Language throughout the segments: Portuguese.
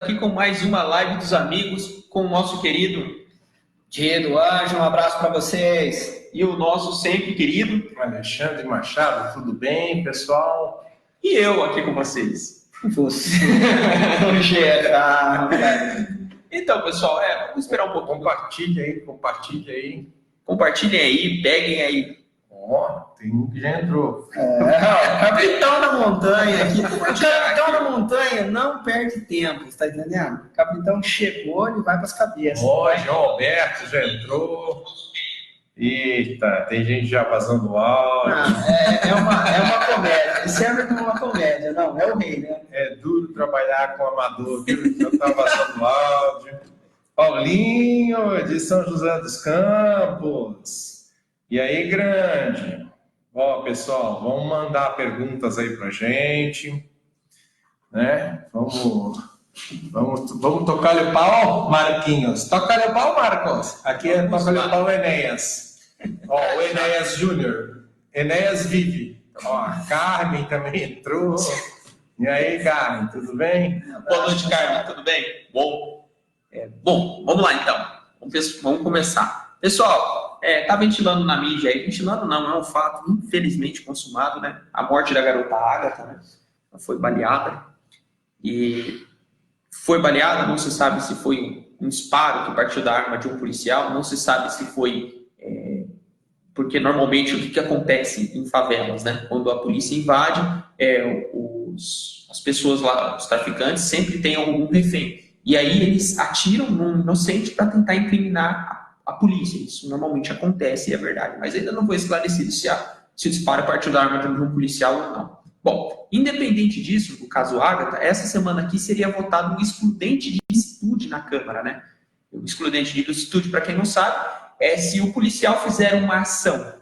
Aqui com mais uma live dos amigos com o nosso querido Diego Anjo, um abraço para vocês. E o nosso sempre querido Alexandre Machado. Tudo bem, pessoal? E eu aqui com vocês. Você, no geral. Então, pessoal, vamos esperar um pouco. Compartilha aí. Compartilhem aí, peguem aí. Tem um que já entrou. O capitão da montanha aqui. O capitão da montanha não perde tempo, está entendendo? O capitão chegou e vai para as cabeças. João Alberto já entrou. Eita, tem gente já vazando áudio. É uma comédia. Serve como uma comédia, não, é o rei, né? É duro trabalhar com amador, viu? Já tá vazando áudio. Paulinho, de São José dos Campos. E aí, grande? Pessoal, vamos mandar perguntas aí pra gente, né? Vamos tocar-lhe o pau, Marquinhos. Toca-lhe o pau, Marcos. Aqui é toca-lhe o pau, Enéas. O Enéas Júnior. Enéas vive. A Carmen também entrou. E aí, Carmen, tudo bem? Boa noite, Carmen, tudo bem? Bom, vamos lá então. Vamos começar. Pessoal, tá ventilando na mídia aí. Ventilando não, é um fato infelizmente consumado, né? A morte da garota Ágata, né? Ela foi baleada. E foi baleada, não se sabe se foi um disparo que partiu da arma de um policial, não se sabe se foi... porque normalmente o que acontece em favelas, né? Quando a polícia invade, as pessoas lá, os traficantes, sempre têm algum refém. E aí eles atiram num inocente para tentar incriminar a polícia. Isso normalmente acontece, é verdade. Mas ainda não foi esclarecido se o disparo partiu da arma de um policial ou não. Bom, independente disso, no caso Ágata, essa semana aqui seria votado um excludente de licitude na Câmara, né? O excludente de licitude, para quem não sabe, é se o policial fizer uma ação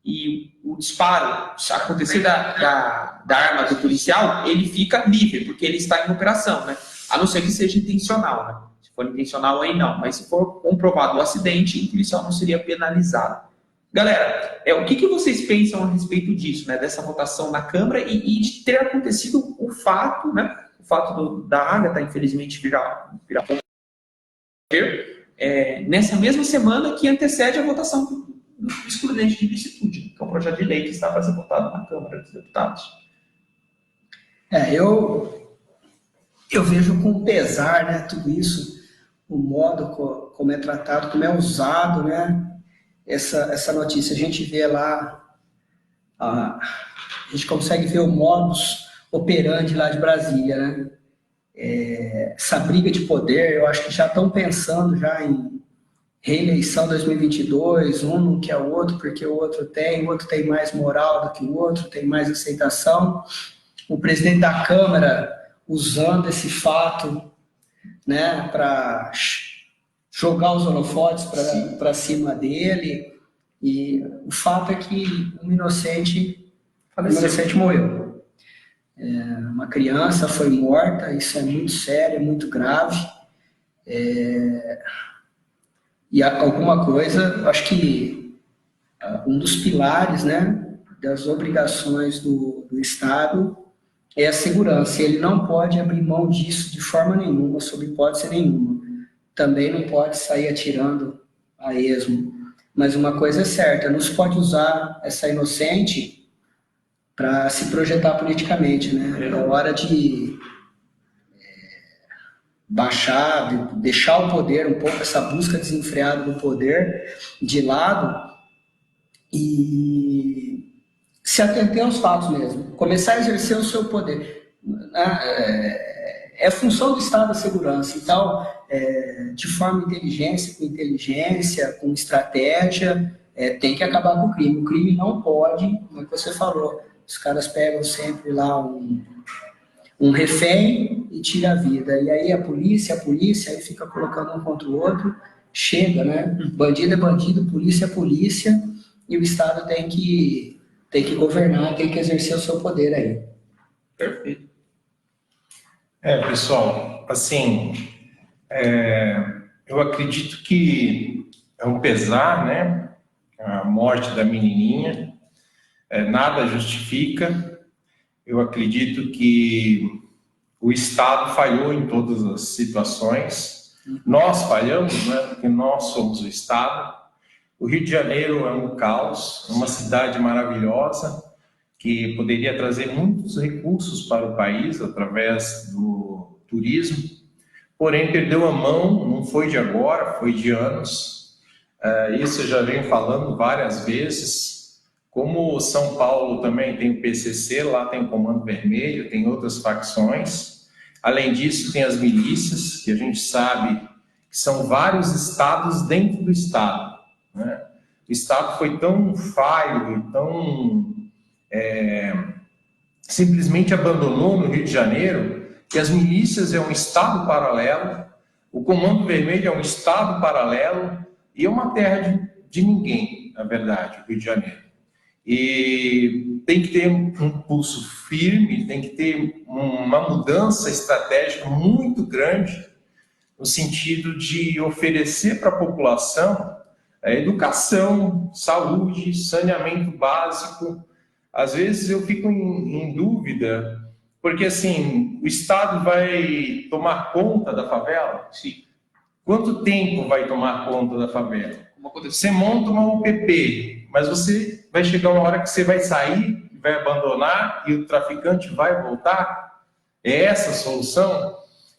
e o disparo acontecer da arma do policial, ele fica livre, porque ele está em operação, né? A não ser que seja intencional, né? Se for intencional, aí não. Mas se for comprovado o acidente, o policial não seria penalizado. Galera, o que vocês pensam a respeito disso, né? Dessa votação na Câmara e de ter acontecido o fato, né? O fato da Ágata, infelizmente, virar nessa mesma semana que antecede a votação do excludente de licitude, que é um projeto de lei que está para ser votado na Câmara dos Deputados. Eu vejo com pesar, né, tudo isso, o modo como é tratado, como é usado, né, essa notícia. A gente vê lá, a gente consegue ver o modus operandi lá de Brasília, né? Essa briga de poder, eu acho que já estão pensando já em reeleição 2022, um não quer o outro porque o outro tem mais moral do que o outro, tem mais aceitação. O presidente da Câmara usando esse fato, né, para jogar os holofotes para cima dele, e o fato é que um inocente morreu. Uma criança foi morta, isso é muito sério, é muito grave, e alguma coisa, acho que um dos pilares, né, das obrigações do Estado é a segurança. Ele não pode abrir mão disso de forma nenhuma, sob hipótese nenhuma. Também não pode sair atirando a esmo. Mas uma coisa é certa, não se pode usar essa inocente para se projetar politicamente, né? É hora de baixar, deixar o poder um pouco, essa busca desenfreada do poder de lado e se atentar aos fatos mesmo, começar a exercer o seu poder. É função do Estado a segurança, então, de forma inteligência, com estratégia, tem que acabar com o crime. O crime não pode, como você falou, os caras pegam sempre lá um refém e tira a vida. E aí a polícia aí fica colocando um contra o outro, chega, né? Bandido é bandido, polícia é polícia, e o Estado tem que governar, tem que exercer o seu poder aí. Perfeito. Pessoal, assim, eu acredito que é um pesar, né? A morte da menininha, nada justifica. Eu acredito que o Estado falhou em todas as situações. Nós falhamos, né? Porque nós somos o Estado. O Rio de Janeiro é um caos, uma cidade maravilhosa que poderia trazer muitos recursos para o país através do turismo, porém perdeu a mão, não foi de agora, foi de anos. Isso eu já venho falando várias vezes. Como São Paulo também tem o PCC, lá tem o Comando Vermelho, tem outras facções. Além disso, tem as milícias, que a gente sabe que são vários estados dentro do estado, né? O estado foi tão falho e tão simplesmente abandonou no Rio de Janeiro que as milícias é um estado paralelo, o Comando Vermelho é um estado paralelo e é uma terra de ninguém, na verdade, o Rio de Janeiro. E tem que ter um pulso firme, tem que ter uma mudança estratégica muito grande no sentido de oferecer para a população educação, saúde, saneamento básico. Às vezes eu fico em dúvida, porque assim, o Estado vai tomar conta da favela? Sim. Quanto tempo vai tomar conta da favela? Você monta uma UPP, mas você vai chegar uma hora que você vai sair, vai abandonar e o traficante vai voltar? É essa a solução?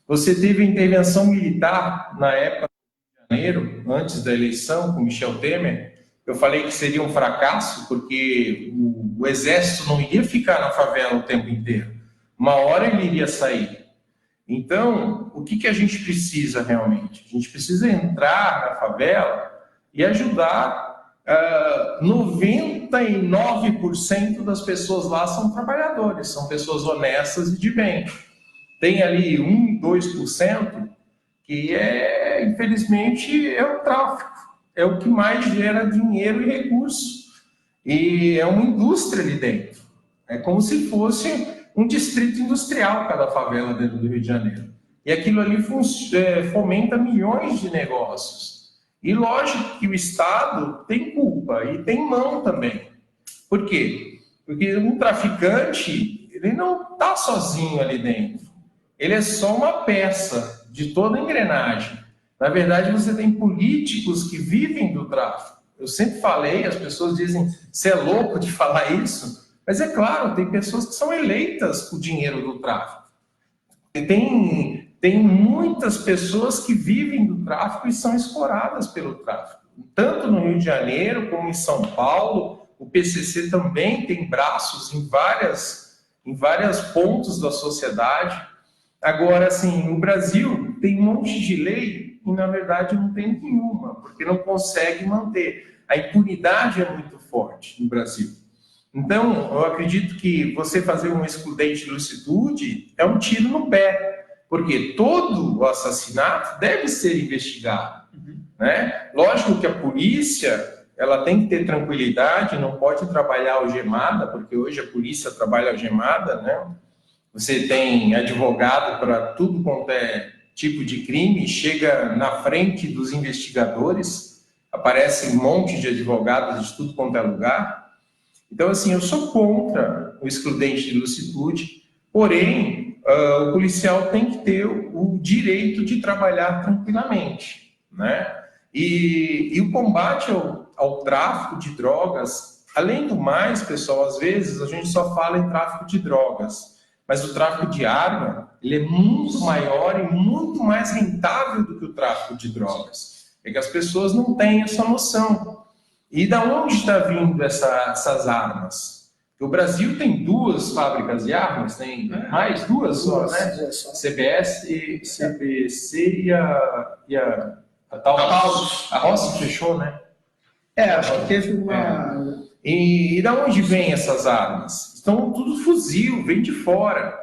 Você teve a intervenção militar na época do Rio de Janeiro, antes da eleição, com Michel Temer. Eu falei que seria um fracasso, porque o exército não iria ficar na favela o tempo inteiro. Uma hora ele iria sair. Então, o que a gente precisa realmente? A gente precisa entrar na favela e ajudar. 99% das pessoas lá são trabalhadores, são pessoas honestas e de bem. Tem ali 1, 2% que infelizmente, é o tráfico. É o que mais gera dinheiro e recursos. E é uma indústria ali dentro. É como se fosse um distrito industrial cada favela dentro do Rio de Janeiro. E aquilo ali fomenta milhões de negócios. E lógico que o Estado tem culpa e tem mão também. Por quê? Porque um traficante, ele não está sozinho ali dentro. Ele é só uma peça de toda a engrenagem. Na verdade, você tem políticos que vivem do tráfico. Eu sempre falei, as pessoas dizem, você é louco de falar isso? Mas é claro, tem pessoas que são eleitas com o dinheiro do tráfico. E tem muitas pessoas que vivem do tráfico e são exploradas pelo tráfico. Tanto no Rio de Janeiro como em São Paulo, o PCC também tem braços em vários pontos da sociedade. Agora, assim, no Brasil tem um monte de lei e, na verdade, não tem nenhuma, porque não consegue manter. A impunidade é muito forte no Brasil. Então, eu acredito que você fazer um excludente de licitude é um tiro no pé, porque todo o assassinato deve ser investigado. Né? Lógico que a polícia ela tem que ter tranquilidade, não pode trabalhar algemada, porque hoje a polícia trabalha algemada, né? Você tem advogado para tudo quanto é tipo de crime, chega na frente dos investigadores, aparece um monte de advogados de tudo quanto é lugar. Então, assim, eu sou contra o excludente de licitude, porém, o policial tem que ter o direito de trabalhar tranquilamente, né? E o combate ao tráfico de drogas, além do mais, pessoal, às vezes a gente só fala em tráfico de drogas, mas o tráfico de arma, ele é muito maior e muito mais rentável do que o tráfico de drogas. É que as pessoas não têm essa noção. E da onde está vindo essas armas? Porque o Brasil tem 2 fábricas de armas, tem mais 2 só, né? CBS, CBC e a Taurus. A Rossi fechou, né? Acho que teve uma... E da onde vêm essas armas? Estão tudo fuzil, vem de fora.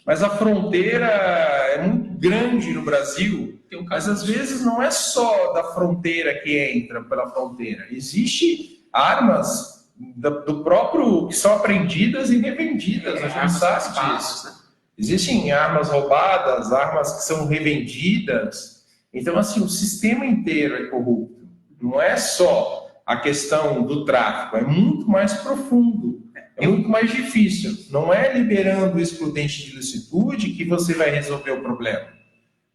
Mas a fronteira é muito grande no Brasil. Mas às vezes não é só da fronteira que entra pela fronteira. Existem armas do próprio que são apreendidas e revendidas. A gente sabe disso. Né? Existem armas roubadas, armas que são revendidas. Então, assim, o sistema inteiro é corrupto. Não é só a questão do tráfico, é muito mais profundo. É muito mais difícil. Não é liberando o excludente de ilicitude que você vai resolver o problema.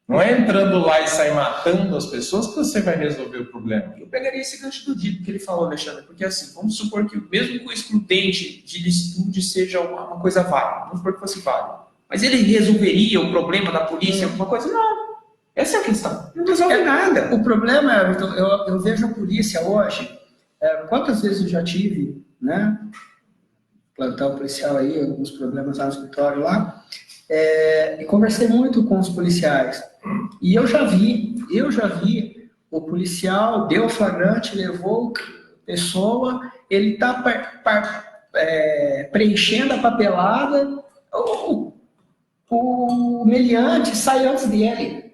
Não é entrando lá e sair matando as pessoas que você vai resolver o problema. Eu pegaria esse gancho do dito que ele falou, Alexandre, porque assim, vamos supor que mesmo que o excludente de ilicitude seja uma coisa válida, vamos supor que fosse válido, mas ele resolveria o problema da polícia, alguma coisa? Não. Essa é a questão. Não resolve nada. O problema é, eu vejo a polícia hoje, quantas vezes eu já tive, né, plantão policial aí, alguns problemas lá no escritório lá, e conversei muito com os policiais. E eu já vi o policial deu flagrante, levou a pessoa, ele está preenchendo a papelada, o meliante sai antes dele.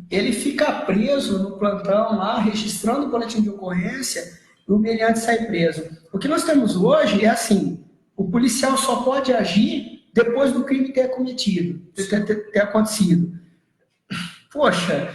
Ele fica preso no plantão lá, registrando o boletim de ocorrência, e o meliante sai preso. O que nós temos hoje é assim, o policial só pode agir depois do crime ter cometido, ter acontecido. Poxa,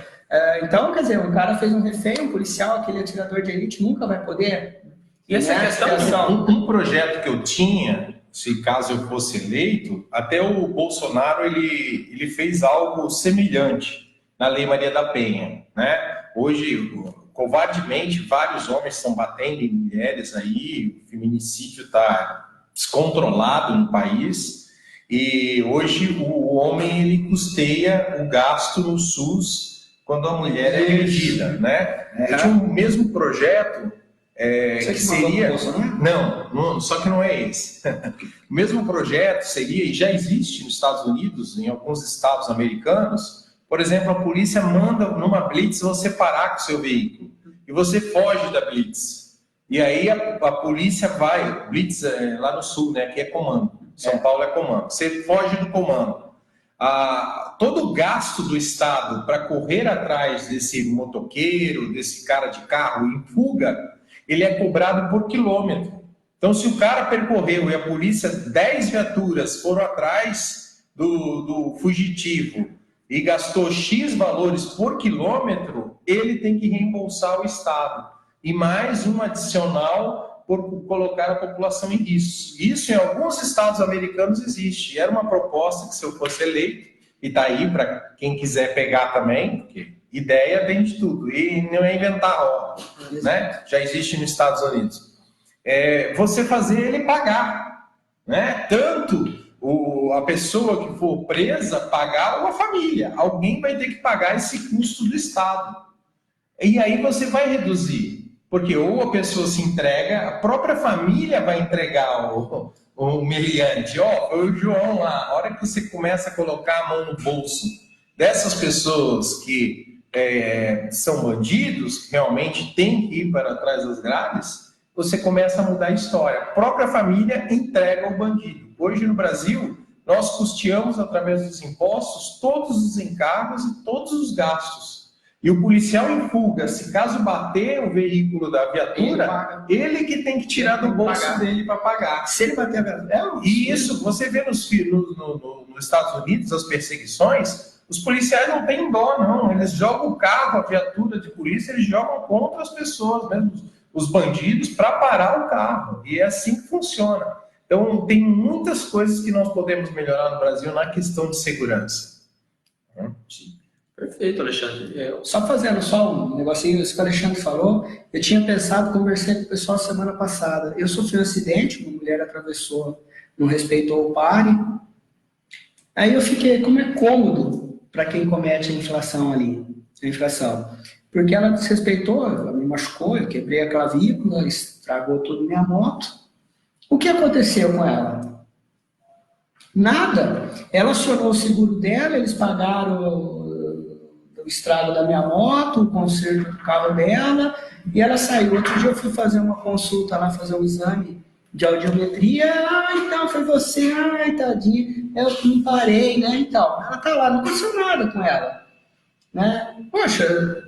então, quer dizer, um cara fez um refém, um policial, aquele atirador de elite, nunca vai poder... E essa questão... Um projeto que eu tinha, se caso eu fosse eleito, até o Bolsonaro, ele fez algo semelhante na Lei Maria da Penha, né? Hoje, covardemente, vários homens estão batendo em mulheres aí, o feminicídio está descontrolado no país, e hoje o homem ele custeia o gasto no SUS quando a mulher é agredida, né? Eu tinha o mesmo projeto que seria... Não, só que não é esse. O mesmo projeto seria, e já existe nos Estados Unidos, em alguns estados americanos, por exemplo, a polícia manda numa blitz você parar com o seu veículo, e você foge da blitz. E aí a polícia vai, blitz lá no sul, né, que é comando, São Paulo é comando, você foge do comando. Todo o gasto do Estado para correr atrás desse motoqueiro, desse cara de carro em fuga, ele é cobrado por quilômetro. Então, se o cara percorreu e a polícia, 10 viaturas foram atrás do fugitivo e gastou X valores por quilômetro, ele tem que reembolsar o Estado. E mais um adicional por colocar a população em risco. Isso em alguns estados americanos existe. Era uma proposta que, se eu fosse eleito, e está aí para quem quiser pegar também, porque ideia tem de tudo, e não é inventar roda, né? Já existe nos Estados Unidos. Você fazer ele pagar, né? Tanto a pessoa que for presa pagar ou a família. Alguém vai ter que pagar esse custo do Estado. E aí você vai reduzir. Porque ou a pessoa se entrega, a própria família vai entregar o meliante. Foi o João lá, a hora que você começa a colocar a mão no bolso dessas pessoas que são bandidos, que realmente têm que ir para trás das grades, você começa a mudar a história. A própria família entrega o bandido. Hoje no Brasil, nós custeamos através dos impostos todos os encargos e todos os gastos. E o policial em fuga, se caso bater o veículo da viatura, ele que tem que tirar do bolso dele para pagar. Se ele bater a viatura... E isso, você vê nos Estados Unidos, as perseguições, os policiais não têm dó, não. Eles jogam o carro, a viatura de polícia, eles jogam contra as pessoas, mesmo os bandidos, para parar o carro. E é assim que funciona. Então, tem muitas coisas que nós podemos melhorar no Brasil na questão de segurança. Perfeito, Alexandre. Só fazendo um negocinho, isso que o Alexandre falou, eu tinha pensado, conversei com o pessoal semana passada. Eu sofri um acidente, uma mulher atravessou, não respeitou o pare. Aí eu fiquei, como é cômodo para quem comete a infração ali, porque ela desrespeitou, ela me machucou, eu quebrei a clavícula, estragou tudo minha moto. O que aconteceu com ela? Nada. Ela acionou o seguro dela, eles pagaram o estrago da minha moto, o conserto do carro dela, e ela saiu. Outro dia eu fui fazer uma consulta lá, fazer um exame de audiometria. Então foi você, tadinha, eu não parei, né? Então, ela tá lá, não aconteceu nada com ela, né? Poxa,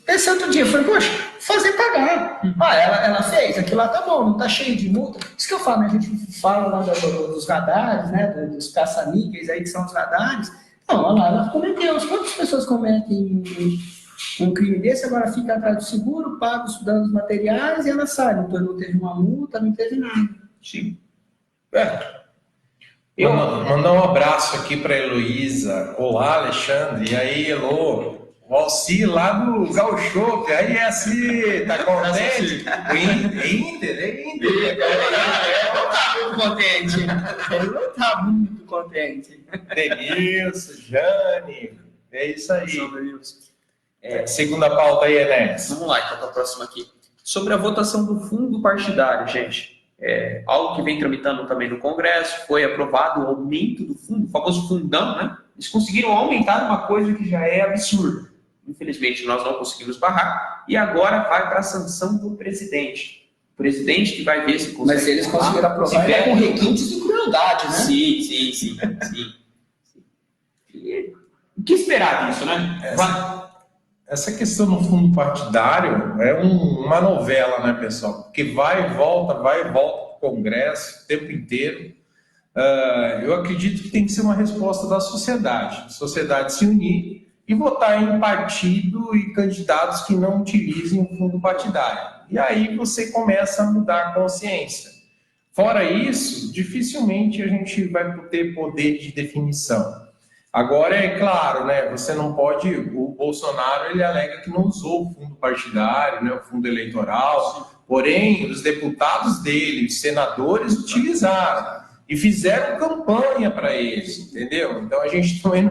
esse outro dia eu falei, poxa, fazer pagar. Ela fez, aquilo lá tá bom, não tá cheio de multa. Isso que eu falo, né? A gente fala lá dos radares, né? Dos caça-níqueis aí, que são os radares. Não, olha lá, ela cometeu. Quantas pessoas cometem um crime desse, agora fica atrás do seguro, paga os danos materiais e ela sai. Não teve uma multa, não teve nada. Sim. Mandar um abraço aqui para a Heloísa. Olá, Alexandre. E aí, Elo? O Alci lá do Gaucho. Aí, assim, tá contente? Inter. Ele não tá muito contente. Ele não tá muito contente. Denilson, Jane. É isso aí. Segunda pauta aí, Enéas. Vamos lá, então, para a próxima aqui. Sobre a votação do fundo partidário, gente. Algo que vem tramitando também no Congresso, foi aprovado o aumento do fundo, o famoso fundão, né? Eles conseguiram aumentar uma coisa que já é absurda. Infelizmente, nós não conseguimos barrar, e agora vai para a sanção do presidente. O presidente que vai ver se consegue. Mas eles conseguiram aprovar com requintes de crueldade, né? Sim. O que esperar disso, né? Essa questão do fundo partidário é uma novela, né, pessoal? Porque vai e volta para o Congresso o tempo inteiro. Eu acredito que tem que ser uma resposta da sociedade. A sociedade se unir e votar em partido e candidatos que não utilizem o fundo partidário. E aí você começa a mudar a consciência. Fora isso, dificilmente a gente vai ter poder de definição. Agora, é claro, né, você não pode... O Bolsonaro, ele alega que não usou o fundo partidário, né, o fundo eleitoral, porém, os deputados dele, os senadores, utilizaram e fizeram campanha para eles, entendeu? Então, a gente também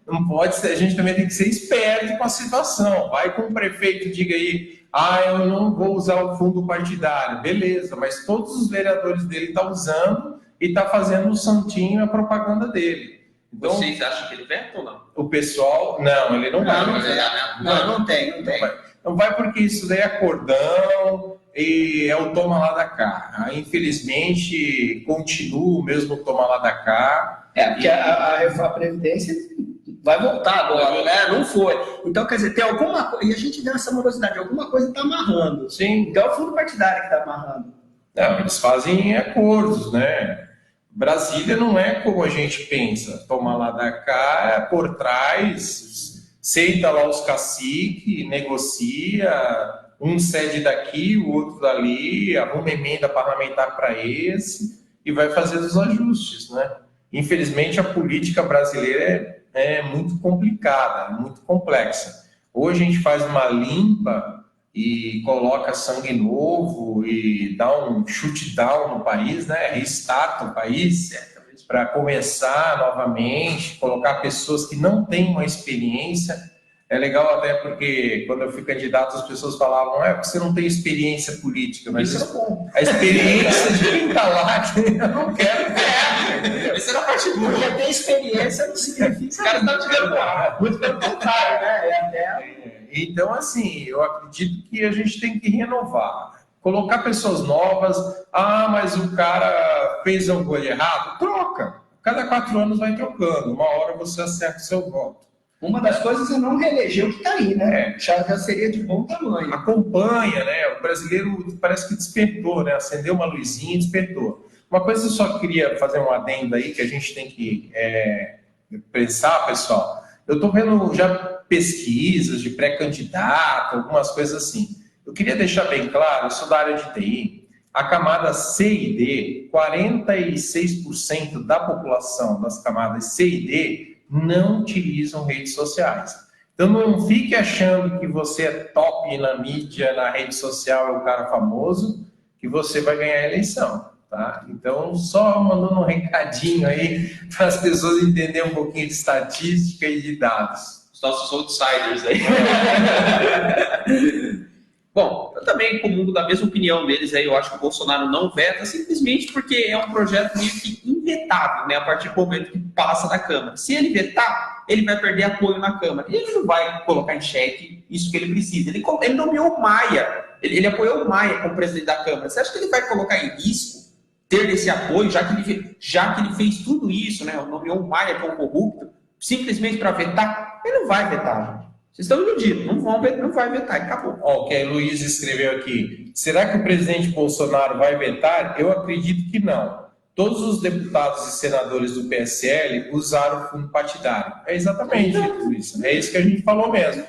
não pode... A gente também tem que ser esperto com a situação. Vai com o prefeito, diga aí, eu não vou usar o fundo partidário. Beleza, mas todos os vereadores dele estão usando e estão fazendo o santinho a propaganda dele. Então, vocês acham que ele veta ou não? O pessoal... Não, ele não vai. Não tem. Não vai porque isso daí é cordão e é o toma lá da cá. Infelizmente, continua o mesmo toma lá da cá. Porque a Previdência vai voltar agora, né? Não foi. Então, quer dizer, tem alguma coisa... E a gente vê essa morosidade, alguma coisa está amarrando. Sim. Então, é o fundo partidário que está amarrando. Não, eles fazem acordos, né? Brasília não é como a gente pensa, toma lá da cá, por trás, senta lá os caciques, negocia, um cede daqui, o outro dali, arruma emenda parlamentar para esse e vai fazer os ajustes, né? Infelizmente, a política brasileira é muito complicada, muito complexa. Hoje a gente faz uma limpa e coloca sangue novo e dá um shoot-down no país, né? Restarta o país para começar novamente, colocar pessoas que não têm uma experiência. É legal até porque quando eu fui candidato as pessoas falavam porque você não tem experiência política, mas isso é bom. A experiência de quem está lá, eu não quero ter. Isso era a parte boa. Porque ter experiência não significa... Os caras estão te dando muito pelo contrário, né? Então, assim, eu acredito que a gente tem que renovar. Colocar pessoas novas. Mas o cara fez algo errado? Troca. Cada 4 anos vai trocando. Uma hora você acerta o seu voto. Uma das coisas é não reeleger o que está aí, né? Já seria de bom tamanho. Acompanha, né? O brasileiro parece que despertou, né? Acendeu uma luzinha e despertou. Uma coisa que eu só queria fazer um adendo aí, que a gente tem que pensar, pessoal. Eu estou vendo já pesquisas de pré-candidato, algumas coisas assim. Eu queria deixar bem claro, eu sou da área de TI, a camada C e D, 46% da população das camadas C e D não utilizam redes sociais. Então não fique achando que você é top na mídia, na rede social, é o cara famoso, que você vai ganhar a eleição. Tá? Então, só mandando um recadinho aí para as pessoas entenderem um pouquinho de estatística e de dados. Os nossos outsiders aí. Bom, eu também comungo da mesma opinião deles aí. Eu acho que o Bolsonaro não veta simplesmente porque é um projeto meio que invetável, né? A partir do momento que passa da Câmara. Se ele vetar, ele vai perder apoio na Câmara. E ele não vai colocar em xeque isso que ele precisa. Ele nomeou o Maia. Ele apoiou o Maia como presidente da Câmara. Você acha que ele vai colocar em risco ter esse apoio, já que ele fez tudo isso, né? Nomeou o Maia como corrupto, simplesmente para vetar? Ele não vai vetar, gente. Vocês estão iludidos, não vai vetar, e acabou. O que a Luísa escreveu aqui. Será que o presidente Bolsonaro vai vetar? Eu acredito que não. Todos os deputados e senadores do PSL usaram o fundo partidário. É exatamente isso, Luísa. É isso que a gente falou mesmo.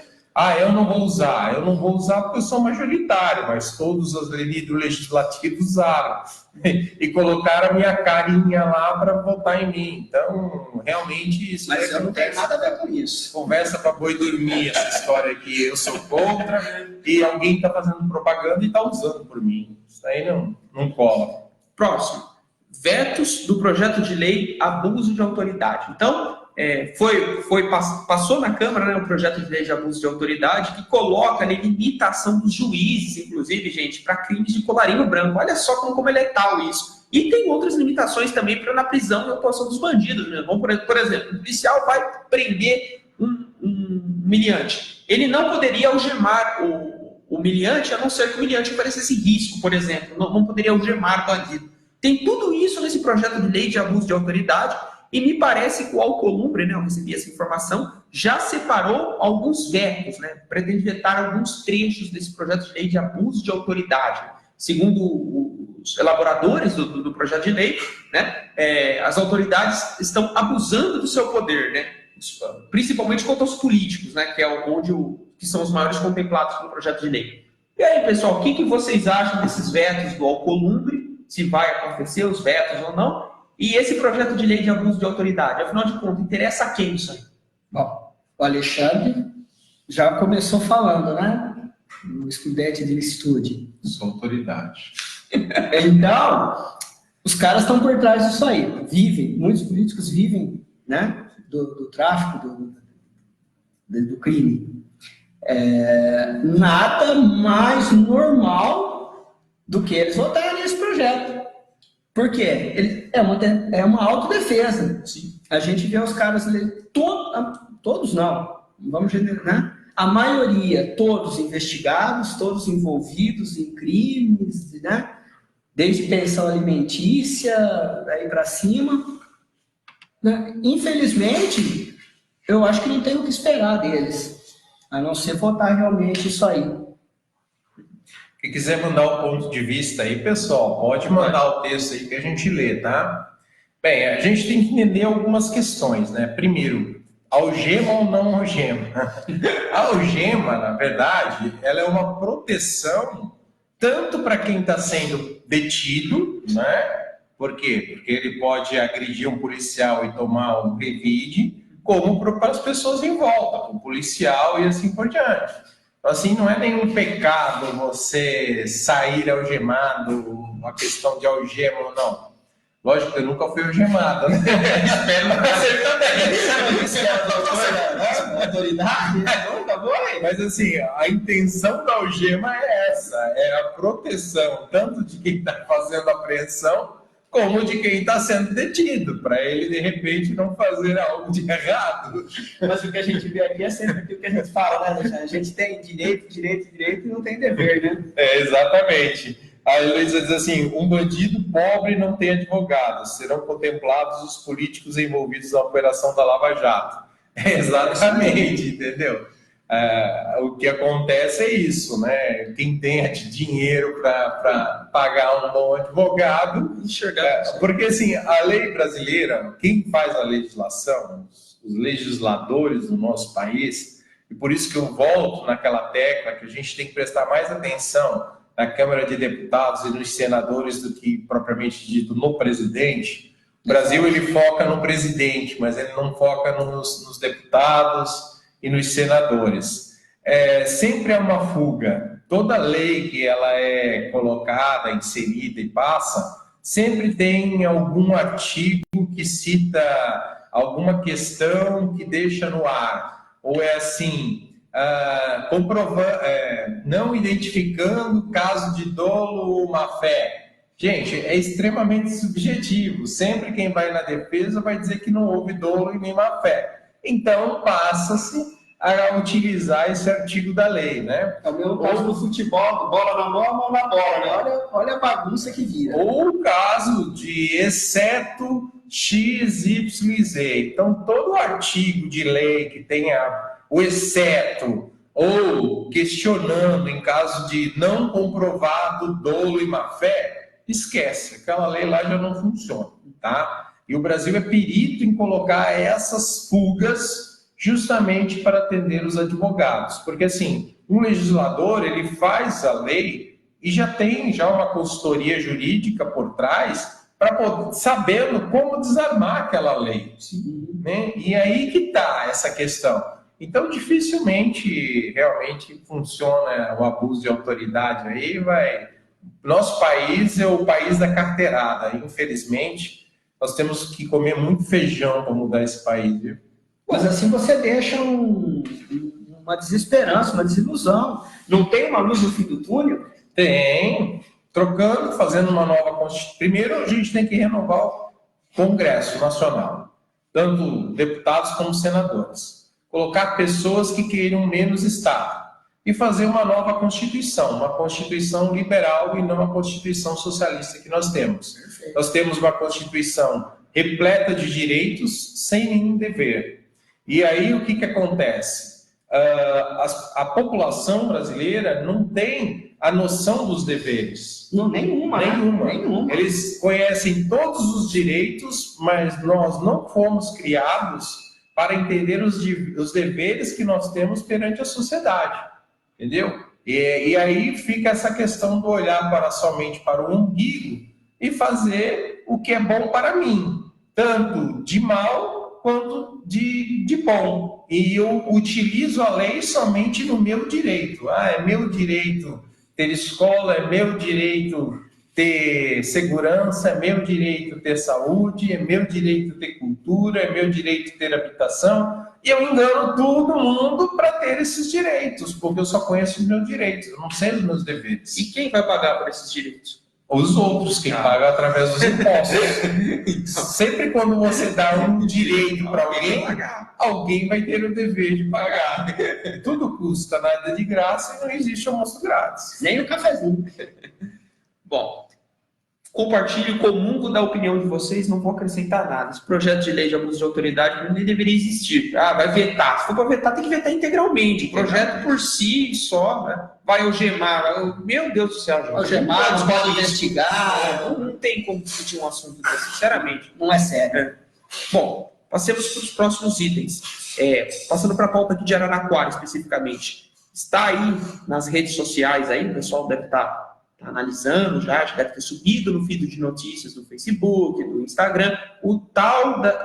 eu não vou usar porque eu sou majoritário, mas todos os líderes legislativos usaram e colocaram a minha carinha lá para votar em mim. Então, realmente, isso Mas eu não tenho nada a ver com isso. Conversa para boi dormir, essa história que eu sou contra e alguém está fazendo propaganda e está usando por mim. Isso aí não cola. Próximo. Vetos do projeto de lei abuso de autoridade. Então, passou na Câmara, né, um projeto de lei de abuso de autoridade que coloca a limitação dos juízes, inclusive, gente, para crimes de colarinho branco. Olha só como é letal isso. E tem outras limitações também na prisão e atuação dos bandidos. Né? Por exemplo, o policial vai prender um humilhante. Ele não poderia algemar o humilhante, a não ser que o humilhante oferecesse risco, por exemplo. Não poderia algemar o bandido. Tem tudo isso nesse projeto de lei de abuso de autoridade. E me parece que o Alcolumbre, né, eu recebi essa informação, já separou alguns vetos, né, pretende vetar alguns trechos desse projeto de lei de abuso de autoridade. Segundo os elaboradores do projeto de lei, né, as autoridades estão abusando do seu poder, né, principalmente contra os políticos, né, que é que são os maiores contemplados pelo projeto de lei. E aí, pessoal, o que vocês acham desses vetos do Alcolumbre? Se vai acontecer os vetos ou não? E esse projeto de lei de abuso de autoridade, afinal de contas, interessa a quem isso aí? Bom, o Alexandre já começou falando, né? O estudante de estude. Sou autoridade. Então, os caras estão por trás disso aí. Muitos políticos vivem, né? Do tráfico, do crime. Nada mais normal do que eles votarem nesse projeto. Por quê? Ele é uma autodefesa. Sim. A gente vê os caras, todos não, vamos dizer, né? A maioria, todos investigados, todos envolvidos em crimes, né? Desde pensão alimentícia, daí para cima. Né? Infelizmente, eu acho que não tem o que esperar deles, a não ser votar realmente isso aí. Quem quiser mandar o ponto de vista aí, pessoal, pode mandar o texto aí que a gente lê, tá? Bem, a gente tem que entender algumas questões, né? Primeiro, algema ou não algema? A algema, na verdade, ela é uma proteção tanto para quem está sendo detido, né? Por quê? Porque ele pode agredir um policial e tomar um revide, como para as pessoas em volta, o policial e assim por diante. Assim, não é nenhum pecado você sair algemado, uma questão de algema ou não. Lógico que eu nunca fui algemado, né? Espero não ser também. Você é autoridade? Nunca foi? Mas assim, a intenção da algema é essa, é a proteção, tanto de quem está fazendo a apreensão, como de quem está sendo detido, para ele, de repente, não fazer algo de errado. Mas o que a gente vê aqui é sempre aquilo que a gente fala, né, Alexandre? A gente tem direito e não tem dever, né? Exatamente. A Luísa diz assim, um bandido pobre não tem advogado, serão contemplados os políticos envolvidos na operação da Lava Jato. Exatamente, entendeu? O que acontece é isso, né? Quem tem dinheiro para pagar um bom advogado, porque assim, a lei brasileira, quem faz a legislação, os legisladores do nosso país, e por isso que eu volto naquela tecla que a gente tem que prestar mais atenção na Câmara de Deputados e nos senadores do que propriamente dito no presidente. O Brasil ele foca no presidente, mas ele não foca nos deputados e nos senadores. Sempre é uma fuga. Toda lei que ela é colocada, inserida e passa, sempre tem algum artigo que cita alguma questão que deixa no ar. Ou é assim, não identificando caso de dolo ou má-fé. Gente, é extremamente subjetivo. Sempre quem vai na defesa vai dizer que não houve dolo e nem má-fé. Então, passa-se a utilizar esse artigo da lei, né? É o mesmo caso do futebol, bola na mão na bola, né? Olha a bagunça que vira. Ou o caso de exceto X, Y e Z. Então, todo artigo de lei que tenha o exceto ou questionando em caso de não comprovado dolo e má-fé, esquece. Aquela lei lá já não funciona, tá? E o Brasil é perito em colocar essas fugas justamente para atender os advogados. Porque, assim, um legislador, ele faz a lei e já tem uma consultoria jurídica por trás para sabendo como desarmar aquela lei. Né? E aí que está essa questão. Então, dificilmente realmente funciona o abuso de autoridade aí, Nosso país é o país da carteirada. Infelizmente, nós temos que comer muito feijão para mudar esse país, viu? Mas assim você deixa uma desesperança, uma desilusão. Não tem uma luz no fim do túnel? Tem. Trocando, fazendo uma nova Constituição. Primeiro, a gente tem que renovar o Congresso Nacional, tanto deputados como senadores. Colocar pessoas que queiram menos Estado. E fazer uma nova Constituição, uma Constituição liberal e não uma Constituição socialista que nós temos. Perfeito. Nós temos uma Constituição repleta de direitos sem nenhum dever. E aí o que acontece? A população brasileira não tem a noção dos deveres. Não, nenhuma. Eles conhecem todos os direitos, mas nós não fomos criados para entender os deveres que nós temos perante a sociedade. Entendeu? E aí fica essa questão do olhar somente para o umbigo e fazer o que é bom para mim, tanto de mal quanto de bom. E eu utilizo a lei somente no meu direito. É meu direito ter escola, é meu direito ter segurança, é meu direito ter saúde, é meu direito ter cultura, é meu direito ter habitação. E eu engano todo mundo para ter esses direitos, porque eu só conheço os meus direitos, eu não sei os meus deveres. E quem vai pagar por esses direitos? Os outros, quem paga através dos impostos. Então, sempre quando você dá um direito para alguém vai ter o dever de pagar. Tudo custa, nada de graça, e não existe almoço grátis. Nem o cafezinho. Bom, compartilho comungo da opinião de vocês, não vou acrescentar nada. Esse projeto de lei de abuso de autoridade nem deveria existir. Vai vetar. Se for para vetar, tem que vetar integralmente. O projeto por si só, né, vai algemar. Meu Deus do céu, gente. Algemar, não pode investigar. Não tem como discutir um assunto desse, sinceramente. Não é sério. Bom, passemos para os próximos itens. Passando para a pauta aqui de Araraquara, especificamente. Está aí nas redes sociais, aí, o pessoal deve estar analisando já deve ter subido no feed de notícias do Facebook, do Instagram,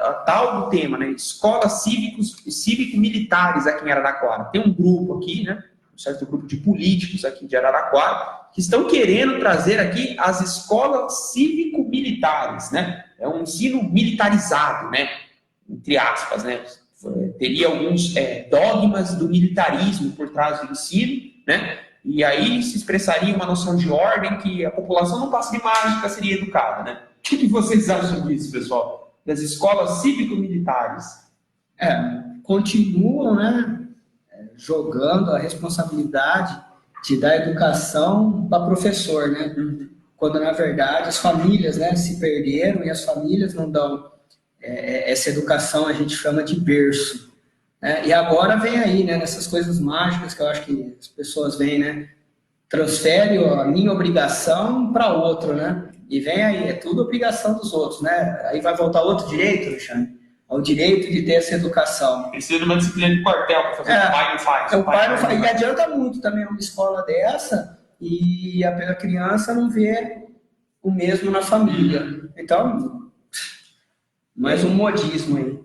a tal do tema, né? Escolas cívico-militares aqui em Araraquara. Tem um grupo aqui, né? Um certo grupo de políticos aqui de Araraquara, que estão querendo trazer aqui as escolas cívico-militares, né? É um ensino militarizado, né? Entre aspas, né? Teria alguns dogmas do militarismo por trás do ensino, né? E aí se expressaria uma noção de ordem que a população não passa de mágica, seria educada, né? O que vocês acham disso, pessoal? Das escolas cívico-militares? Continuam, né, jogando a responsabilidade de dar educação para professor, né? Quando, na verdade, as famílias, né, se perderam e as famílias não dão essa educação, a gente chama de berço. E agora vem aí, né, nessas coisas mágicas que eu acho que as pessoas veem, né, transfere a minha obrigação para outro, né, e vem aí, é tudo obrigação dos outros, né, aí vai voltar outro direito, Alexandre, ao direito de ter essa educação. Precisa de uma disciplina de quartel para fazer, o pai não faz. O pai não faz, e adianta muito também uma escola dessa e a criança não vê o mesmo na família, então, mais um modismo aí.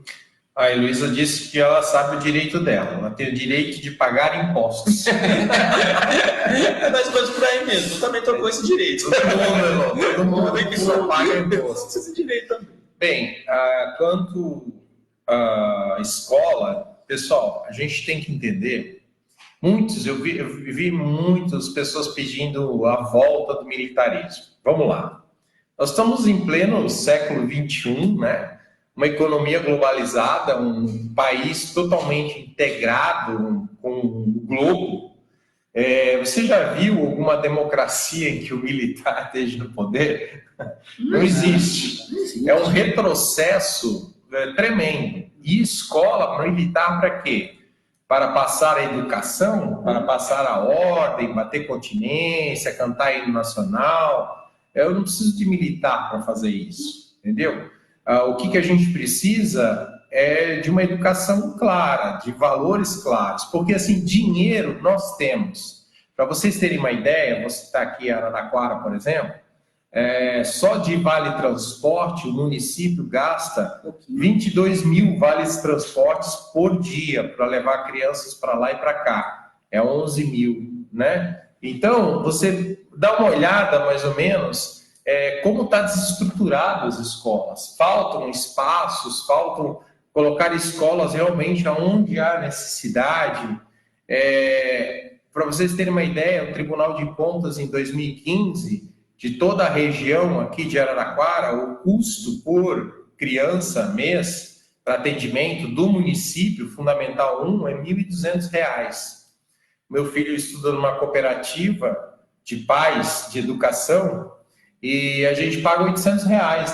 A Heloísa disse que ela sabe o direito dela. Ela tem o direito de pagar impostos. Das coisas por aí mesmo. Eu também estou com esse direito. Todo mundo tem que só paga impostos. Esse direito também. Bem, quanto à escola, pessoal, a gente tem que entender. Eu vi muitas pessoas pedindo a volta do militarismo. Vamos lá. Nós estamos em pleno século XXI, né? Uma economia globalizada, um país totalmente integrado com o globo. Você já viu alguma democracia em que o militar esteja no poder? Não existe. É um retrocesso tremendo. E escola militar para quê? Para passar a educação, para passar a ordem, bater continência, cantar hino nacional. Eu não preciso de militar para fazer isso, entendeu? O que a gente precisa é de uma educação clara, de valores claros, porque assim, dinheiro nós temos. Para vocês terem uma ideia, vou citar aqui a Araraquara, por exemplo, só de vale transporte o município gasta 22 mil vales transportes por dia para levar crianças para lá e para cá. É 11 mil, né? Então, você dá uma olhada mais ou menos como está desestruturado as escolas. Faltam espaços, faltam colocar escolas realmente onde há necessidade. Para vocês terem uma ideia, o Tribunal de Contas, em 2015, de toda a região aqui de Araraquara, o custo por criança mês para atendimento do município Fundamental 1 é R$ 1.200. Meu filho estuda numa cooperativa de pais de educação e a gente paga R$ 800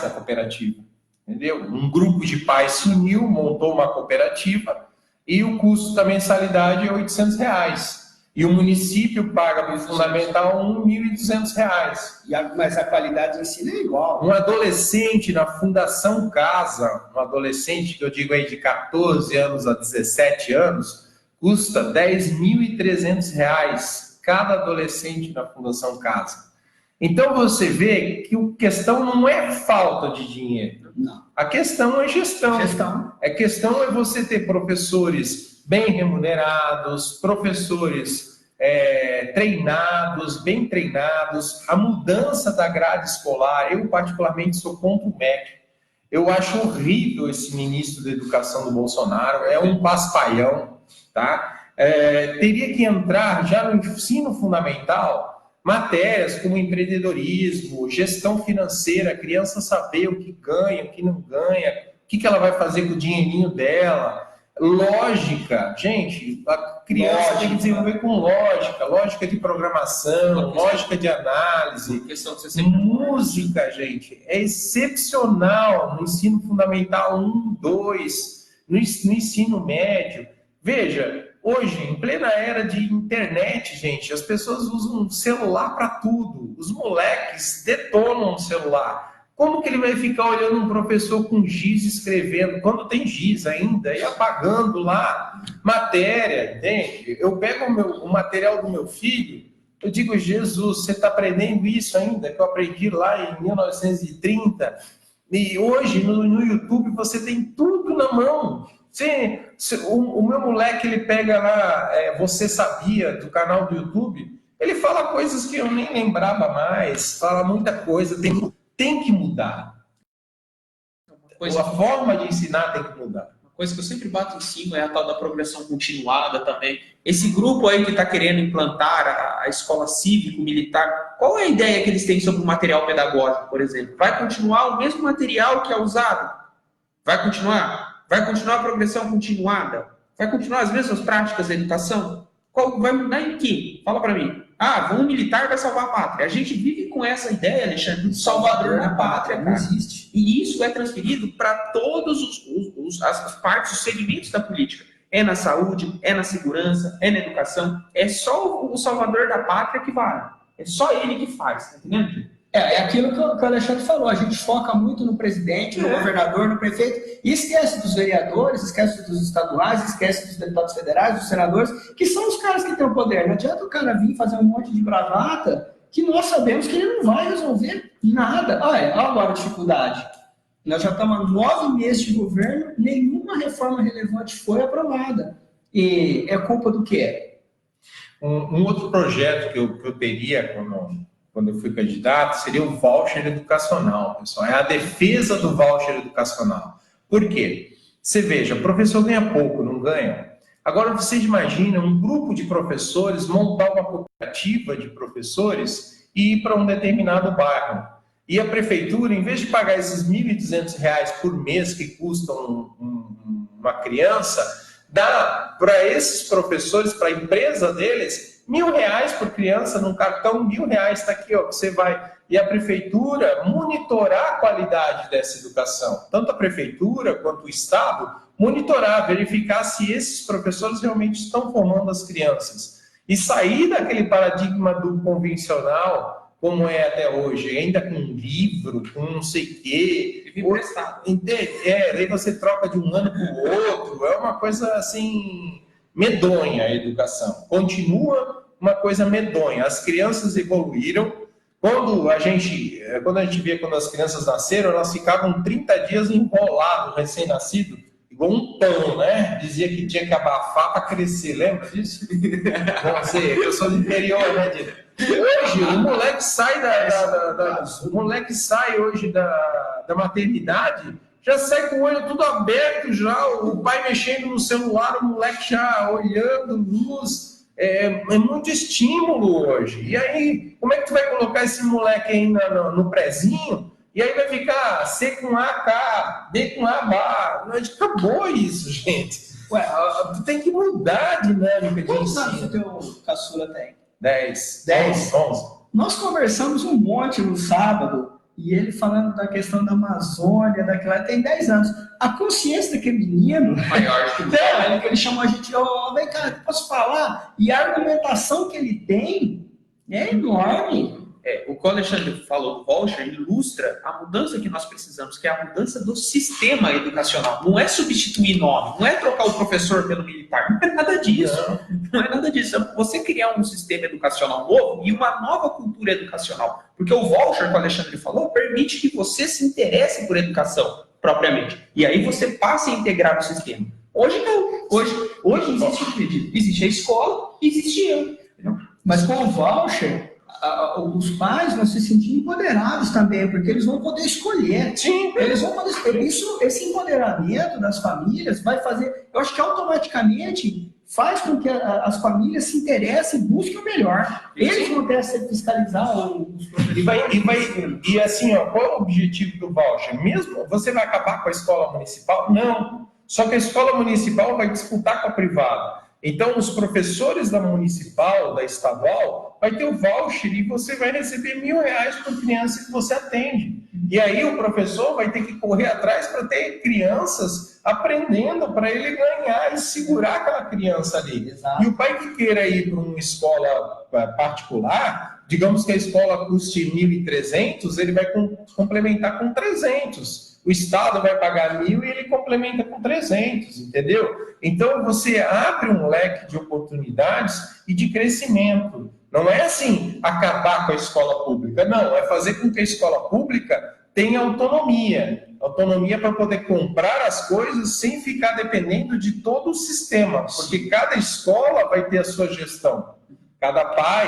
na cooperativa. Entendeu? Um grupo de pais se uniu, montou uma cooperativa e o custo da mensalidade é R$ 800. E o município paga para o Fundamental R$ 1.200. Mas a qualidade de ensino é igual. Um adolescente na Fundação Casa, um adolescente que eu digo aí de 14 anos a 17 anos, custa R$ 10.300 cada adolescente na Fundação Casa. Então você vê que a questão não é falta de dinheiro. Não. A questão é gestão. A questão é você ter professores bem remunerados, professores treinados, bem treinados, a mudança da grade escolar. Eu, particularmente, sou contra o MEC. Eu acho horrível esse ministro da Educação do Bolsonaro, é um paspaião, tá? Teria que entrar já no ensino fundamental matérias como empreendedorismo, gestão financeira, a criança saber o que ganha, o que não ganha, o que ela vai fazer com o dinheirinho dela. Lógica, gente, a criança tem que desenvolver com lógica de programação, lógica de análise, música, gente, é excepcional no ensino fundamental 1, 2, no ensino médio. Veja, hoje, em plena era de internet, gente, as pessoas usam celular para tudo, os moleques detonam o celular. Como que ele vai ficar olhando um professor com giz escrevendo, quando tem giz ainda, e apagando lá matéria, entende? Eu pego o material do meu filho, eu digo, Jesus, você está aprendendo isso ainda, que eu aprendi lá em 1930, e hoje no YouTube você tem tudo na mão. O meu moleque, ele pega lá, Você Sabia, do canal do YouTube, ele fala coisas que eu nem lembrava mais, fala muita coisa, tem que mudar. A forma de ensinar tem que mudar. Uma coisa que eu sempre bato em cima é a tal da progressão continuada também. Esse grupo aí que está querendo implantar a escola cívico-militar, qual é a ideia que eles têm sobre o material pedagógico, por exemplo? Vai continuar o mesmo material que é usado? Vai continuar? Vai continuar a progressão continuada? Vai continuar as mesmas práticas da educação? Vai mudar em quê? Fala para mim. Um militar vai salvar a pátria. A gente vive com essa ideia, Alexandre, de salvador da pátria, cara. Não existe. E isso é transferido para todas as partes, os segmentos da política. É na saúde, é na segurança, é na educação. É só o salvador da pátria que vale. É só ele que faz, tá entendendo? É aquilo que o Alexandre falou, a gente foca muito no presidente, no governador, no prefeito, e esquece dos vereadores, esquece dos estaduais, esquece dos deputados federais, dos senadores, que são os caras que têm o poder. Não adianta o cara vir fazer um monte de bravata, que nós sabemos que ele não vai resolver nada. Olha agora a dificuldade. Nós já estamos há 9 meses de governo, nenhuma reforma relevante foi aprovada. E é culpa do quê? Um outro projeto que eu teria quando eu fui candidato, seria o voucher educacional, pessoal. É a defesa do voucher educacional. Por quê? Você veja, o professor ganha pouco, não ganha? Agora, vocês imaginam um grupo de professores montar uma cooperativa de professores e ir para um determinado bairro. E a prefeitura, em vez de pagar esses R$ 1.200 por mês que custam uma criança, dá para esses professores, para a empresa deles, R$ 1.000 por criança num cartão, R$ 1.000 está aqui, ó, você vai. E a prefeitura monitorar a qualidade dessa educação. Tanto a prefeitura quanto o Estado monitorar, verificar se esses professores realmente estão formando as crianças. E sair daquele paradigma do convencional, como é até hoje, ainda com livro, com não sei o quê. Aí você troca de um ano para o outro, é uma coisa assim, medonha a educação. Continua uma coisa medonha. As crianças evoluíram. Quando a gente via quando as crianças nasceram, elas ficavam 30 dias enroladas, recém-nascido, igual um pão, né? Dizia que tinha que abafar para crescer, lembra disso? Você, eu sou do interior, né, Dida? Hoje, o moleque sai o moleque sai hoje da maternidade, já sai com o olho tudo aberto, já o pai mexendo no celular, o moleque já olhando, luz. É muito estímulo hoje. E aí, como é que tu vai colocar esse moleque aí no prezinho? E aí vai ficar C com A, K, B com A, Bar. Acabou isso, gente. Ué, tu tem que mudar a dinâmica de Quantos anos ensino. o teu caçula tem? 10, 11. Nós conversamos um monte no sábado, e ele falando da questão da Amazônia, daquela, tem 10 anos. A consciência daquele menino, Maior que ele chamou a gente, vem cá, posso falar? E a argumentação que ele tem é enorme. o que o Alexandre falou do voucher ilustra a mudança que nós precisamos, que é a mudança do sistema educacional. Não é substituir nome, não é trocar o professor pelo militar, não é nada disso. Não é nada disso. É você criar um sistema educacional novo e uma nova cultura educacional. Porque o voucher que o Alexandre falou permite que você se interesse por educação propriamente. E aí você passa a integrar no sistema. Hoje não. Hoje existe o pedido. Existe a escola, existe eu. Entendeu? Mas com o voucher, os pais vão se sentir empoderados também, porque eles vão poder escolher. Sim. Eles vão poder escolher. Esse empoderamento das famílias vai fazer, eu acho que automaticamente faz com que as famílias se interessem e busquem o melhor. Eles vão ter que fiscalizar os professores. E assim, qual é o objetivo do voucher? Mesmo você vai acabar com a escola municipal? Não. Só que a escola municipal vai disputar com a privada. Então, os professores da municipal, da estadual, vai ter o voucher e você vai receber R$1.000 por criança que você atende. E aí o professor vai ter que correr atrás para ter crianças aprendendo para ele ganhar e segurar aquela criança ali. Exato. E o pai que queira ir para uma escola particular, digamos que a escola custe 1.300, ele vai complementar com 300. O Estado vai pagar 1.000 e ele complementa com 300, entendeu? Então, você abre um leque de oportunidades e de crescimento. Não é assim, acabar com a escola pública. Não, é fazer com que a escola pública tenha autonomia. Autonomia para poder comprar as coisas sem ficar dependendo de todo o sistema. Porque cada escola vai ter a sua gestão. Cada pai,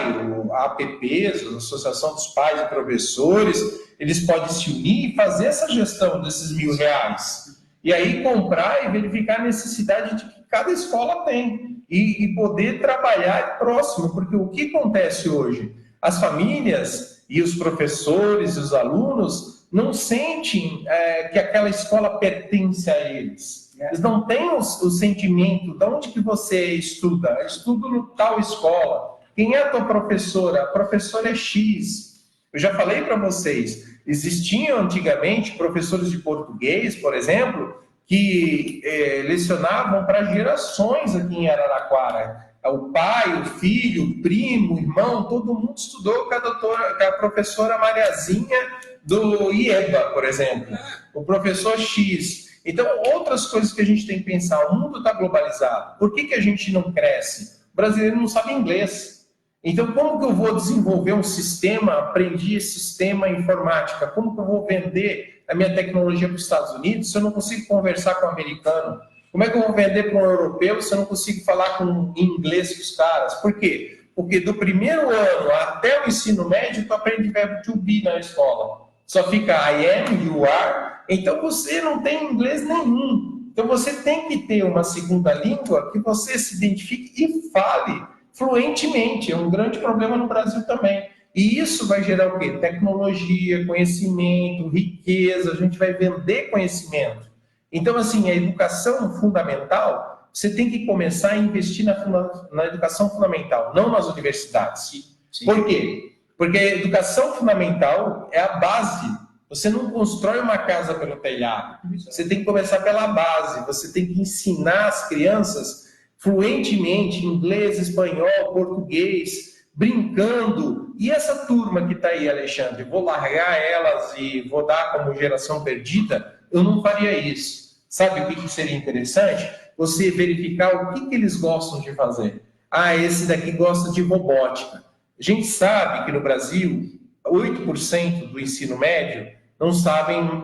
a APPs, a Associação dos Pais e Professores, eles podem se unir e fazer essa gestão desses R$1.000. E aí comprar e verificar a necessidade de que cada escola tem. E poder trabalhar próximo. Porque o que acontece hoje? As famílias e os professores e os alunos não sentem que aquela escola pertence a eles. Eles não têm o sentimento de onde que você estuda. Eu estudo no tal escola. Quem é a tua professora? A professora é X. Eu já falei para vocês, existiam antigamente professores de português, por exemplo, que lecionavam para gerações aqui em Araraquara. O pai, o filho, o primo, o irmão, todo mundo estudou com a professora Mariazinha do IEBA, por exemplo. O professor X. Então, outras coisas que a gente tem que pensar. O mundo está globalizado. Por que a gente não cresce? O brasileiro não sabe inglês. Então, como que eu vou desenvolver um sistema, aprendi esse sistema informática, como que eu vou vender a minha tecnologia para os Estados Unidos se eu não consigo conversar com o americano? Como é que eu vou vender para um europeu se eu não consigo falar em inglês com os caras? Por quê? Porque do primeiro ano até o ensino médio, tu aprende verbo to be na escola. Só fica I am, you are, então você não tem inglês nenhum. Então você tem que ter uma segunda língua que você se identifique e fale fluentemente. É um grande problema no Brasil também. E isso vai gerar o quê? Tecnologia, conhecimento, riqueza, a gente vai vender conhecimento. Então, assim, a educação fundamental, você tem que começar a investir na educação fundamental, não nas universidades. Sim. Por quê? Porque a educação fundamental é a base. Você não constrói uma casa pelo telhado. Você tem que começar pela base. Você tem que ensinar as crianças fluentemente inglês, espanhol, português, brincando. E essa turma que está aí, Alexandre, vou largar elas e vou dar como geração perdida? Eu não faria isso. Sabe o que seria interessante? Você verificar o que eles gostam de fazer. Ah, esse daqui gosta de robótica. A gente sabe que no Brasil, 8% do ensino médio não sabem,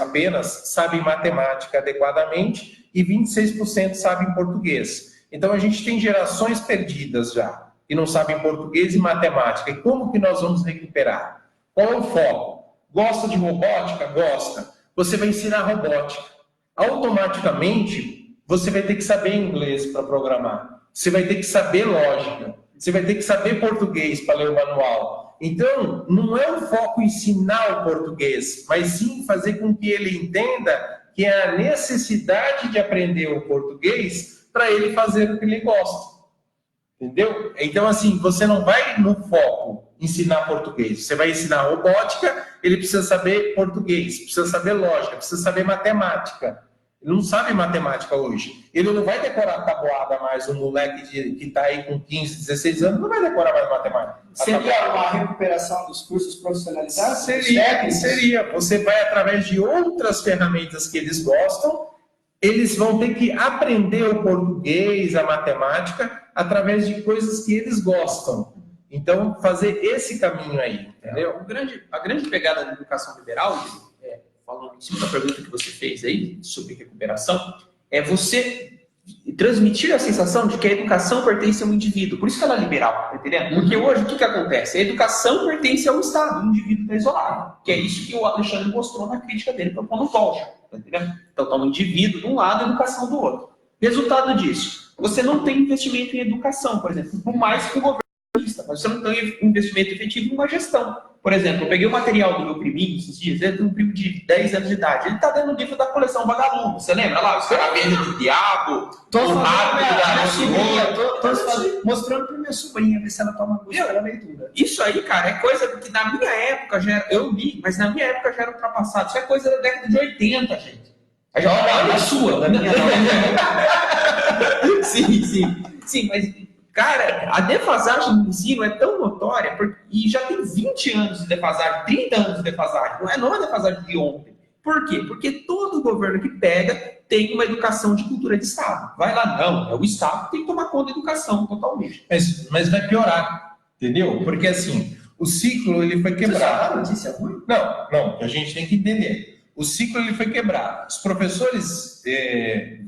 apenas sabem matemática adequadamente e 26% sabem português. Então, a gente tem gerações perdidas já, que não sabem português e matemática. E como que nós vamos recuperar? Qual é o foco? Gosta de robótica? Gosta. Você vai ensinar robótica. Automaticamente, você vai ter que saber inglês para programar. Você vai ter que saber lógica. Você vai ter que saber português para ler o manual. Então, não é o foco ensinar o português, mas sim fazer com que ele entenda que é a necessidade de aprender o português para ele fazer o que ele gosta. Entendeu? Então, assim, você não vai no foco ensinar português. Você vai ensinar robótica, ele precisa saber português, precisa saber lógica, precisa saber matemática. Ele não sabe matemática hoje. Ele não vai decorar tabuada mais, um moleque que está aí com 15, 16 anos, não vai decorar mais matemática. Seria uma recuperação dos cursos profissionalizados? Seria. Você vai, através de outras ferramentas que eles gostam, eles vão ter que aprender o português, a matemática, através de coisas que eles gostam. Então, fazer esse caminho aí, entendeu? A grande pegada da educação liberal, falando em cima da pergunta que você fez aí, sobre recuperação, é você transmitir a sensação de que a educação pertence ao indivíduo. Por isso que ela é liberal, tá entendendo? Porque hoje, o que acontece? A educação pertence ao Estado, o indivíduo está isolado. Que é isso que o Alexandre mostrou na crítica dele para o Paulo Colcha, tá entendendo? Então, está um indivíduo de um lado e a educação do outro. Resultado disso, você não tem investimento em educação, por exemplo, por mais que o governo invista, mas você não tem investimento efetivo em uma gestão. Por exemplo, eu peguei o material do meu priminho esses dias, ele tem um primo de 10 anos de idade, ele está dando o livro da coleção Vagalume, você lembra lá? Os caravelhos do diabo, o rato Estou mostrando para minha sobrinha, ver se ela toma gosto pela leitura. Isso aí, cara, é coisa que na minha época já era, eu li, mas na minha época já era ultrapassado. Isso é coisa da década de 80, gente. Olha a sua, da minha não. Sim, mas... Cara, a defasagem do ensino é tão notória, e já tem 20 anos de defasagem, 30 anos de defasagem, não é uma defasagem de ontem. Por quê? Porque todo governo que pega tem uma educação de cultura de Estado. Vai lá, não, é o Estado que tem que tomar conta da educação totalmente. Mas vai piorar, entendeu? Porque assim, o ciclo ele foi quebrado. Você notícia ruim? Não, a gente tem que entender. O ciclo ele foi quebrado. Os professores que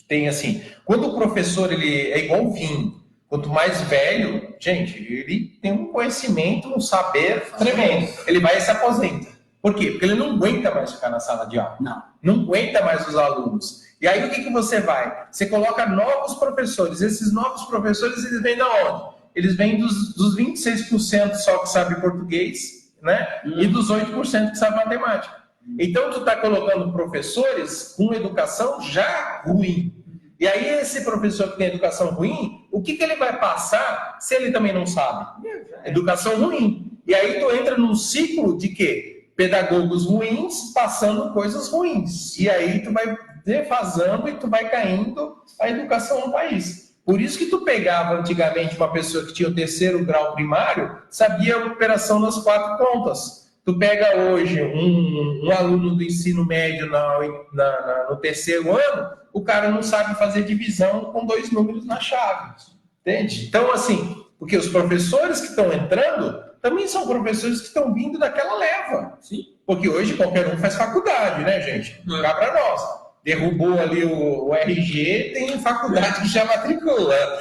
tem assim, quando o professor ele é igual vinho, quanto mais velho, gente, ele tem um conhecimento, um saber tremendo. Ele vai e se aposenta. Por quê? Porque ele não aguenta mais ficar na sala de aula. Não aguenta mais os alunos. E aí o que você vai? Você coloca novos professores. Esses novos professores, eles vêm da onde? Eles vêm dos 26% só que sabe português, né? E dos 8% que sabe matemática. Então, tu está colocando professores com educação já ruim. E aí, esse professor que tem educação ruim, o que ele vai passar se ele também não sabe? Educação ruim. E aí, tu entra num ciclo de quê? Pedagogos ruins passando coisas ruins. E aí, tu vai defasando e tu vai caindo a educação no país. Por isso que tu pegava antigamente uma pessoa que tinha o 3º grau primário, sabia a operação nas 4 pontas. Tu pega hoje um aluno do ensino médio no 3º ano, o cara não sabe fazer divisão com 2 números na chave. Entende? Então, assim, porque os professores que estão entrando também são professores que estão vindo daquela leva. Sim. Porque hoje qualquer um faz faculdade, né, gente? Cá pra nós. Derrubou ali o RG, tem faculdade que já matricula.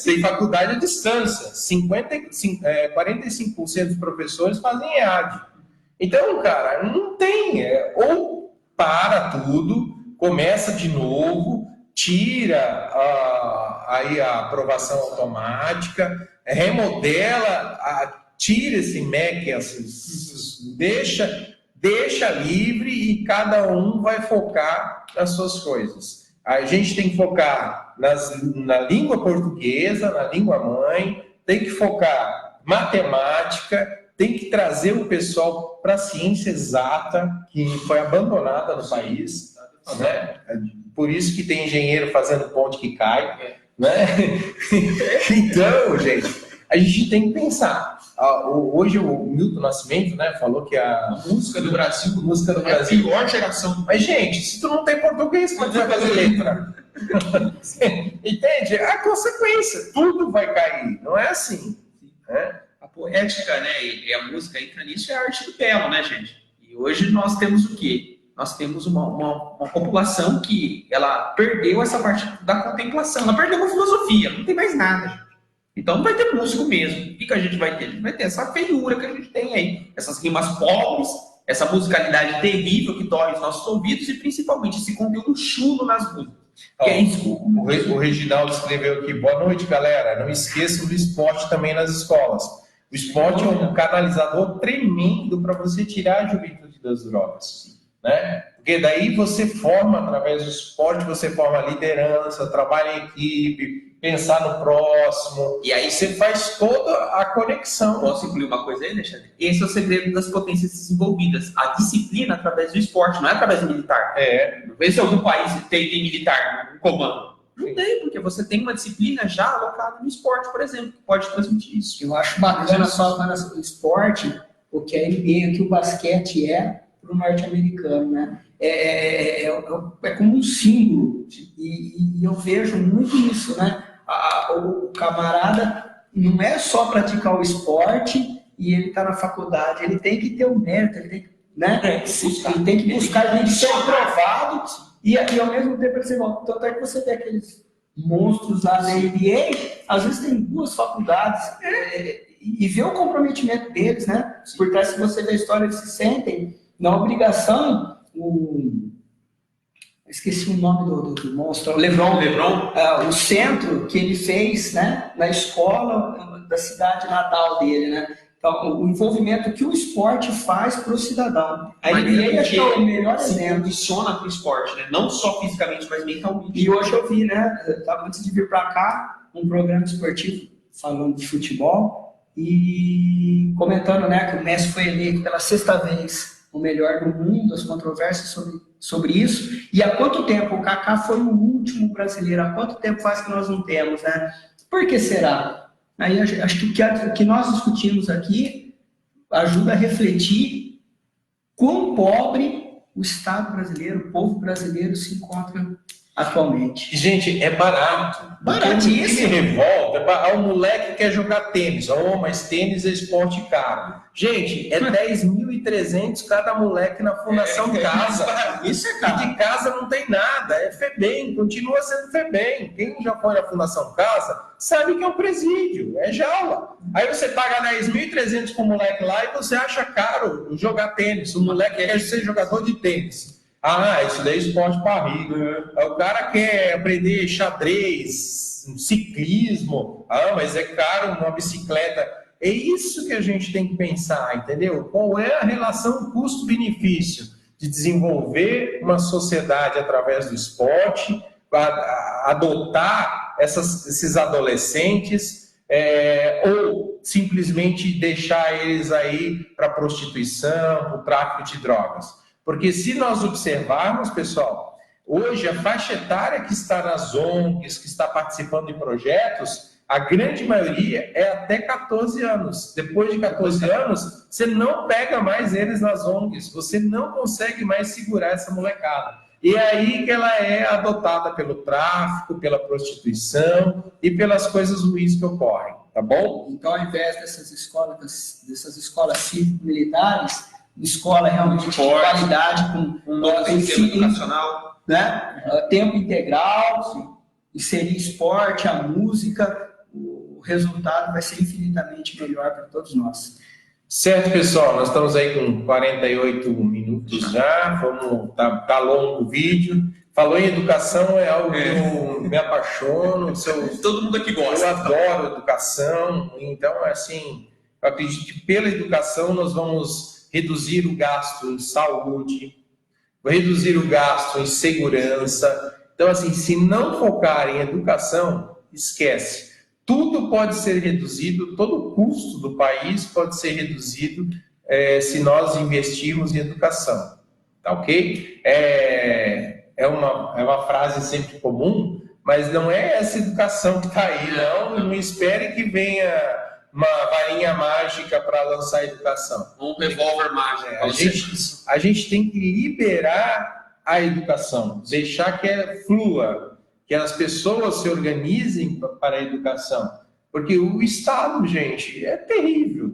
Tem faculdade à distância. 45% dos professores fazem EAD. Então, cara, não tem. Ou para tudo, começa de novo, tira aí a aprovação automática, remodela, tira esse MEC, deixa livre e cada um vai focar nas suas coisas. A gente tem que focar na língua portuguesa, na língua mãe, tem que focar matemática, tem que trazer o pessoal para a ciência exata, que foi abandonada no país, né? Por isso que tem engenheiro fazendo ponte que cai. né? Então, gente, a gente tem que pensar. Hoje o Milton Nascimento, né, falou que a música do Brasil É a pior geração. Mas, gente, se tu não tem português, como vai fazer letra? Entende? A consequência, tudo vai cair. Não é assim, né? A poética, né, e a música entra nisso, é a arte do belo, né, gente? E hoje nós temos o quê? Nós temos uma população que ela perdeu essa parte da contemplação, ela perdeu a filosofia, não tem mais nada, gente. Então não vai ter músico mesmo. O que a gente vai ter? A gente vai ter essa feiura que a gente tem aí, essas rimas pobres, essa musicalidade terrível que dói os nossos ouvidos e principalmente esse conteúdo chulo nas músicas. Que é isso. O Reginaldo escreveu aqui, boa noite, galera. Não esqueçam do esporte também nas escolas. O esporte é um canalizador tremendo para você tirar a juventude das drogas, né? Porque daí você forma, através do esporte, você forma liderança, trabalha em equipe, pensar no próximo, e aí você faz toda a conexão. Posso incluir uma coisa aí, Alexandre? Esse é o segredo das potências desenvolvidas. A disciplina através do esporte, não é através do militar. Não vê se algum país tem militar no comando. Não tem, porque você tem uma disciplina já alocada no esporte, por exemplo, que pode transmitir isso. Eu acho bacana só no esporte, o que a NBA, que o basquete é para o norte-americano, né? É como um símbolo, e eu vejo muito isso, né? O camarada não é só praticar o esporte e ele está na faculdade, ele tem que ter o mérito, ele tem que, né? Ele tem que buscar, ele tem que ser aprovado e ao mesmo tempo ele se volta. Tanto é que você vê aqueles monstros lá da NBA, às vezes tem 2 faculdades, e vê o comprometimento deles, né? Por trás, se você vê a história, eles se sentem na obrigação. Esqueci o nome do monstro, LeBron. O centro que ele fez, né, na escola da cidade natal dele, né? Então, o envolvimento que o esporte faz para o cidadão. A NBA acho que é o melhor exemplo. Funciona para o esporte, né? Não só fisicamente, mas mentalmente. E hoje eu vi, né, antes de vir para cá, um programa esportivo falando de futebol e comentando, né, que o Messi foi eleito pela 6ª vez o melhor do mundo, as controvérsias sobre isso. E há quanto tempo o Kaká foi o último brasileiro? Há quanto tempo faz que nós não temos, né? Por que será? Aí acho que o que nós discutimos aqui ajuda a refletir quão pobre o Estado brasileiro, o povo brasileiro se encontra atualmente. Gente, é barato. Baratíssimo. O que me revolta, o moleque quer jogar tênis. Mas tênis é esporte caro. Gente, é 10.300 cada moleque na Fundação Casa. Isso é caro. E de casa não tem nada. É FEBEM, continua sendo FEBEM. Quem já foi na Fundação Casa sabe que é um presídio, é jaula. Aí você paga 10.300 pro moleque lá e você acha caro jogar tênis. O moleque quer ser jogador de tênis. Isso daí é esporte para rico. O cara quer aprender xadrez, ciclismo. Mas é caro uma bicicleta. É isso que a gente tem que pensar, entendeu? Qual é a relação custo-benefício de desenvolver uma sociedade através do esporte, adotar esses adolescentes, ou simplesmente deixar eles aí para prostituição, para o tráfico de drogas. Porque se nós observarmos, pessoal, hoje a faixa etária que está nas ONGs, que está participando de projetos, a grande maioria é até 14 anos. Depois de 14 anos, você não pega mais eles nas ONGs, você não consegue mais segurar essa molecada. E é aí que ela é adotada pelo tráfico, pela prostituição e pelas coisas ruins que ocorrem, tá bom? Então, ao invés dessas escolas cívico-militares, escola realmente de qualidade, com um novo sistema educacional, né? Tempo integral, inserir esporte, a música, o resultado vai ser infinitamente melhor para todos nós. Certo, pessoal, nós estamos aí com 48 minutos já, tá longo o vídeo. Falou em educação, é algo que eu me apaixono. Todo mundo aqui gosta. Eu adoro educação, então, assim, eu acredito que pela educação nós vamos reduzir o gasto em saúde, reduzir o gasto em segurança. Então, assim, se não focar em educação, esquece. Tudo pode ser reduzido, todo o custo do país pode ser reduzido se nós investirmos em educação. Tá ok? É uma frase sempre comum, mas não é essa educação que está aí, não. Não espere que venha uma varinha mágica para lançar a educação. Um revólver mágico. A gente tem que liberar a educação, deixar que flua, que as pessoas se organizem para a educação. Porque o Estado, gente, é terrível.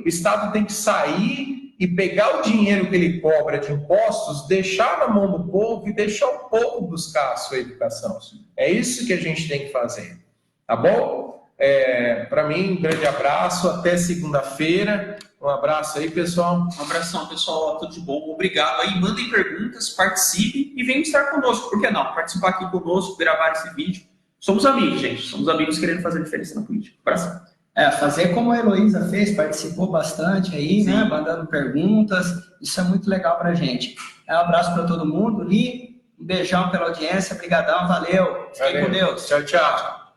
O Estado tem que sair e pegar o dinheiro que ele cobra de impostos, deixar na mão do povo e deixar o povo buscar a sua educação. É isso que a gente tem que fazer. Tá bom? Para mim, um grande abraço. Até segunda-feira. Um abraço aí, pessoal. Um abração, pessoal. Tudo de bom. Obrigado aí. Mandem perguntas, participe e venham estar conosco. Por que não? Participar aqui conosco, gravar esse vídeo. Somos amigos, gente. Somos amigos querendo fazer diferença na política. Abração. Fazer como a Heloísa fez, participou bastante aí, né? Mandando perguntas. Isso é muito legal pra gente. Um abraço para todo mundo. Li, um beijão pela audiência. Obrigadão, valeu. Fiquem com Deus. Tchau, tchau.